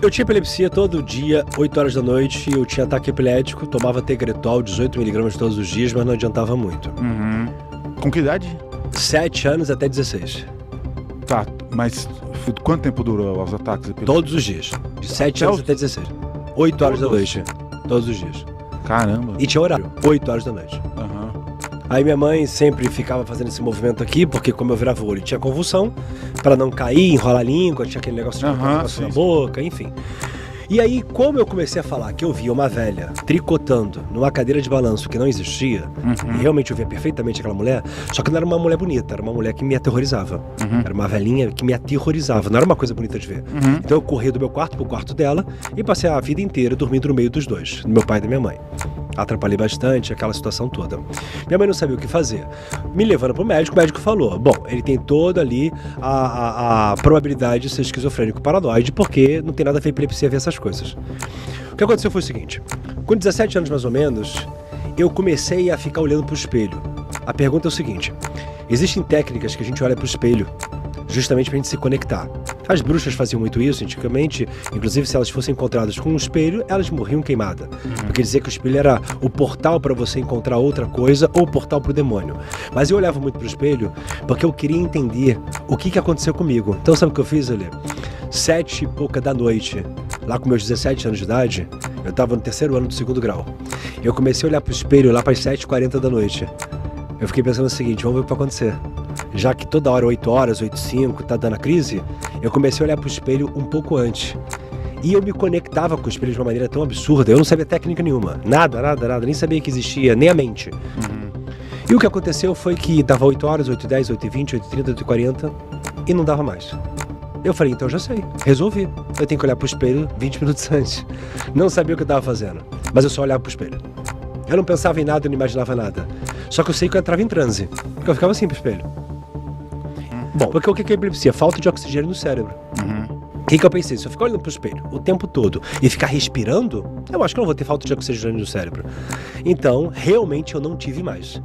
Eu tinha epilepsia todo dia, 8 horas da noite, eu tinha ataque epilético, tomava Tegretol, 18mg todos os dias, mas não adiantava muito. Uhum. Com que idade? 7 anos até 16. Tá, mas quanto tempo durou os ataques epiléticos? Todos os dias. De 7 anos até 16. 8 horas da noite. Todos os dias. Caramba. E tinha horário, 8 horas da noite. Uhum. Aí minha mãe sempre ficava fazendo esse movimento aqui, porque como eu virava o olho, tinha convulsão, pra não cair, enrolar a língua, tinha aquele negócio de colocar um negócio na boca, enfim. E aí, como eu comecei a falar que eu via uma velha tricotando numa cadeira de balanço que não existia, e realmente eu via perfeitamente aquela mulher, só que não era uma mulher bonita, era uma mulher que me aterrorizava. Era uma velhinha que me aterrorizava, não era uma coisa bonita de ver. Então eu corri do meu quarto pro quarto dela e passei a vida inteira dormindo no meio dos dois, do meu pai e da minha mãe. Atrapalhei bastante aquela situação toda. Minha mãe não sabia o que fazer. Me levando pro médico, o médico falou, bom, ele tem toda ali a probabilidade de ser esquizofrênico paranoide, porque não tem nada a ver epilepsia ver essas coisas. O que aconteceu foi o seguinte, com 17 anos mais ou menos, eu comecei a ficar olhando pro espelho. A pergunta é o seguinte, existem técnicas que a gente olha pro espelho, justamente pra gente se conectar. As bruxas faziam muito isso antigamente, inclusive se elas fossem encontradas com um espelho, elas morriam queimadas. Porque dizia que o espelho era o portal para você encontrar outra coisa ou o portal pro demônio. Mas eu olhava muito pro espelho porque eu queria entender o que aconteceu comigo. Então sabe o que eu fiz ali? 7 e pouca da noite, lá com meus 17 anos de idade, eu tava no 3º ano do 2º grau. Eu comecei a olhar pro espelho lá pras 7h40 da noite. Eu fiquei pensando o seguinte, vamos ver o que vai acontecer. Já que toda hora, 8 horas, 8h05, tá dando a crise, eu comecei a olhar pro espelho um pouco antes. E eu me conectava com o espelho de uma maneira tão absurda, eu não sabia técnica nenhuma. Nada, nem sabia que existia, nem a mente. E o que aconteceu foi que dava 8 horas, 8h10, 8h20, 8h30, 8h40 e não dava mais. Eu falei, então já sei, resolvi. Eu tenho que olhar pro espelho 20 minutos antes. Não sabia o que eu tava fazendo, mas eu só olhava pro espelho. Eu não pensava em nada, eu não imaginava nada. Só que eu sei que eu entrava em transe, porque eu ficava assim pro espelho. Bom, porque o que é epilepsia? Falta de oxigênio no cérebro. O que eu pensei? Se eu ficar olhando pro espelho o tempo todo e ficar respirando, eu acho que eu não vou ter falta de oxigênio no cérebro. Então, realmente eu não tive mais.